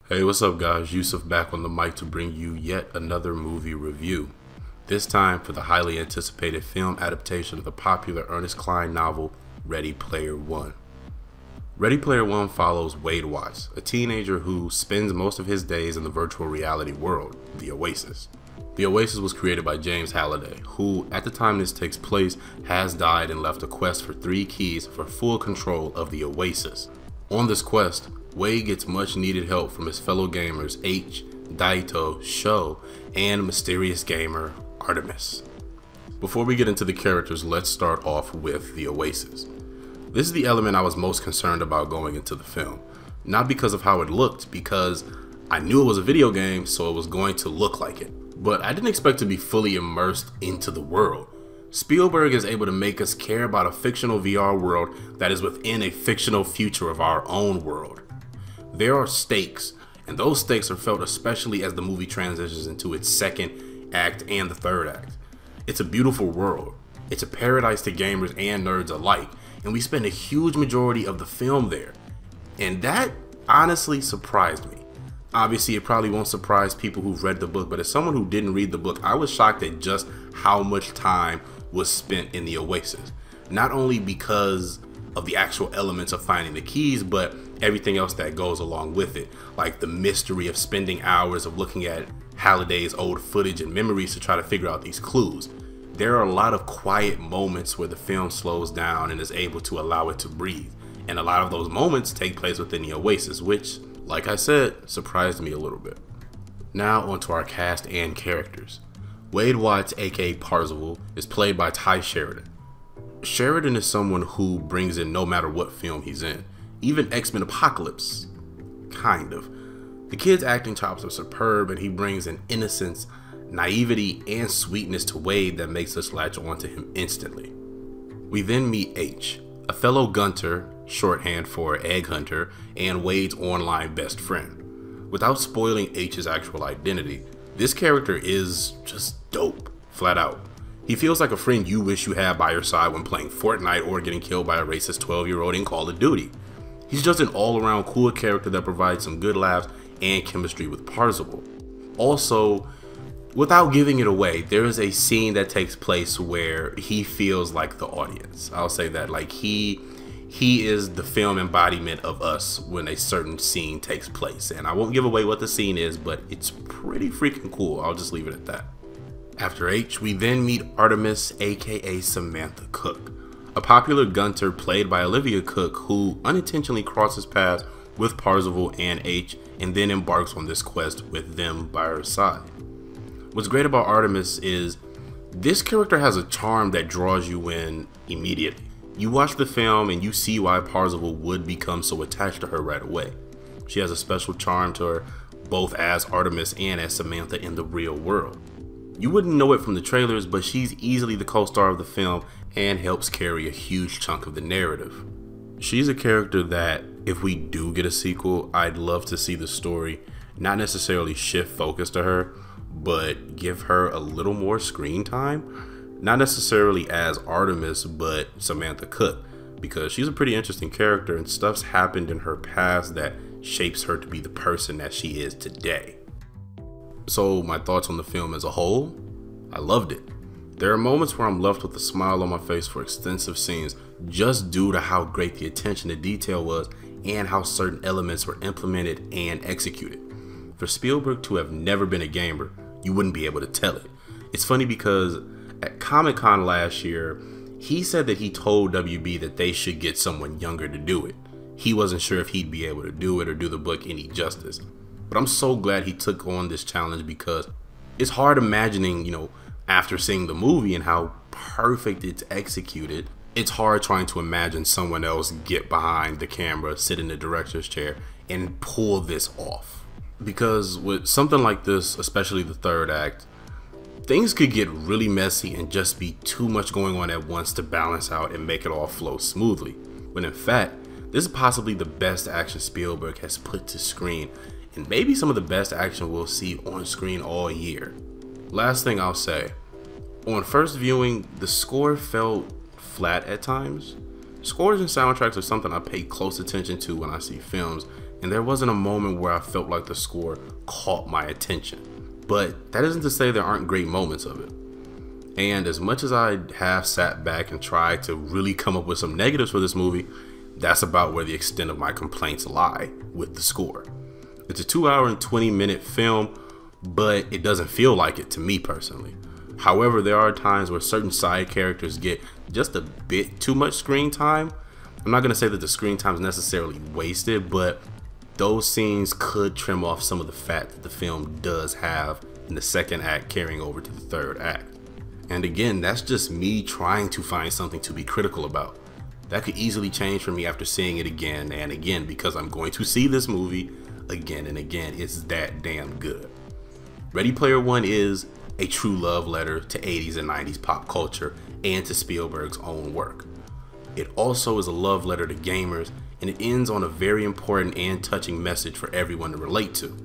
Hey, what's up guys? Yusuf back on the mic to bring you yet another movie review. This time for the highly anticipated film adaptation of the popular Ernest Cline novel, Ready Player One. Ready Player One follows Wade Watts, a teenager who spends most of his days in the virtual reality world, the Oasis. The Oasis was created by James Halliday, who, at the time this takes place, has died and left a quest for 3 keys for full control of the Oasis. On this quest, Wade gets much needed help from his fellow gamers H, Daito, Sho, and mysterious gamer Artemis. Before we get into the characters, let's start off with the Oasis. This is the element I was most concerned about going into the film. Not because of how it looked, because I knew it was a video game, so it was going to look like it. But I didn't expect to be fully immersed into the world. Spielberg is able to make us care about a fictional VR world that is within a fictional future of our own world. There are stakes, and those stakes are felt especially as the movie transitions into its second act and the third act. It's a beautiful world. It's a paradise to gamers and nerds alike, and we spend a huge majority of the film there. And that honestly surprised me. Obviously, it probably won't surprise people who've read the book, but as someone who didn't read the book, I was shocked at just how much time was spent in the Oasis. Not only because of the actual elements of finding the keys, but everything else that goes along with it, like the mystery of spending hours of looking at Halliday's old footage and memories to try to figure out these clues. There are a lot of quiet moments where the film slows down and is able to allow it to breathe, and a lot of those moments take place within the Oasis, which, like I said, surprised me a little bit. Now onto our cast and characters. Wade Watts, aka Parzival, is played by Ty Sheridan. Sheridan is someone who brings in no matter what film he's in, even X-Men Apocalypse, kind of. The kid's acting chops are superb, and he brings an innocence, naivety, and sweetness to Wade that makes us latch onto him instantly. We then meet H, a fellow Gunter, shorthand for Egg Hunter, and Wade's online best friend. Without spoiling H's actual identity, this character is just dope, flat out. He feels like a friend you wish you had by your side when playing Fortnite or getting killed by a racist 12-year-old in Call of Duty. He's just an all-around cool character that provides some good laughs and chemistry with Parzival. Also, without giving it away, there is a scene that takes place where he feels like the audience. I'll say that, like he is the film embodiment of us when a certain scene takes place. And I won't give away what the scene is, but it's pretty freaking cool. I'll just leave it at that. After H, we then meet Artemis, aka Samantha Cook, a popular Gunter played by Olivia Cook who unintentionally crosses paths with Parzival and H and then embarks on this quest with them by her side. What's great about Artemis is this character has a charm that draws you in immediately. You watch the film and you see why Parzival would become so attached to her right away. She has a special charm to her, both as Artemis and as Samantha in the real world. You wouldn't know it from the trailers, but she's easily the co-star of the film and helps carry a huge chunk of the narrative. She's a character that, if we do get a sequel, I'd love to see the story not necessarily shift focus to her, but give her a little more screen time. Not necessarily as Artemis, but Samantha Cook, because she's a pretty interesting character and stuff's happened in her past that shapes her to be the person that she is today. So my thoughts on the film as a whole, I loved it. There are moments where I'm left with a smile on my face for extensive scenes just due to how great the attention to detail was and how certain elements were implemented and executed. For Spielberg to have never been a gamer, you wouldn't be able to tell it. It's funny because at Comic-Con last year, he said that he told WB that they should get someone younger to do it. He wasn't sure if he'd be able to do it or do the book any justice. But I'm so glad he took on this challenge because it's hard imagining, after seeing the movie and how perfect it's executed, it's hard trying to imagine someone else get behind the camera, sit in the director's chair, and pull this off. Because with something like this, especially the third act, things could get really messy and just be too much going on at once to balance out and make it all flow smoothly. When in fact, this is possibly the best action Spielberg has put to screen, and maybe some of the best action we'll see on screen all year. Last thing I'll say, on first viewing, the score felt flat at times. Scores and soundtracks are something I pay close attention to when I see films, and there wasn't a moment where I felt like the score caught my attention. But that isn't to say there aren't great moments of it. And as much as I have sat back and tried to really come up with some negatives for this movie, that's about where the extent of my complaints lie with the score. It's a 2-hour and 20-minute film, but it doesn't feel like it to me personally. However, there are times where certain side characters get just a bit too much screen time. I'm not going to say that the screen time is necessarily wasted, but those scenes could trim off some of the fat that the film does have in the second act carrying over to the third act. And again, that's just me trying to find something to be critical about. That could easily change for me after seeing it again and again, because I'm going to see this movie again and again. It's that damn good. Ready Player One is a true love letter to 80s and 90s pop culture and to Spielberg's own work. It also is a love letter to gamers, and it ends on a very important and touching message for everyone to relate to.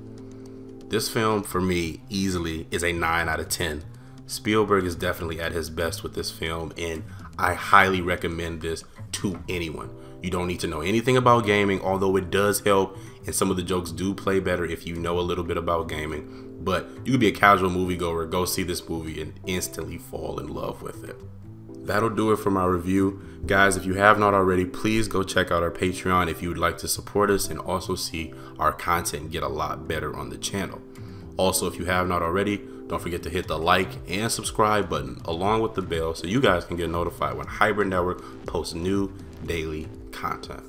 This film, for me, easily is a 9 out of 10. Spielberg is definitely at his best with this film, and I highly recommend this to anyone. You don't need to know anything about gaming, although it does help, and some of the jokes do play better if you know a little bit about gaming. But you could be a casual moviegoer, go see this movie, and instantly fall in love with it. That'll do it for my review. Guys, if you have not already, please go check out our Patreon if you would like to support us and also see our content get a lot better on the channel. Also, if you have not already, don't forget to hit the like and subscribe button along with the bell so you guys can get notified when Hybrid Network posts new daily content.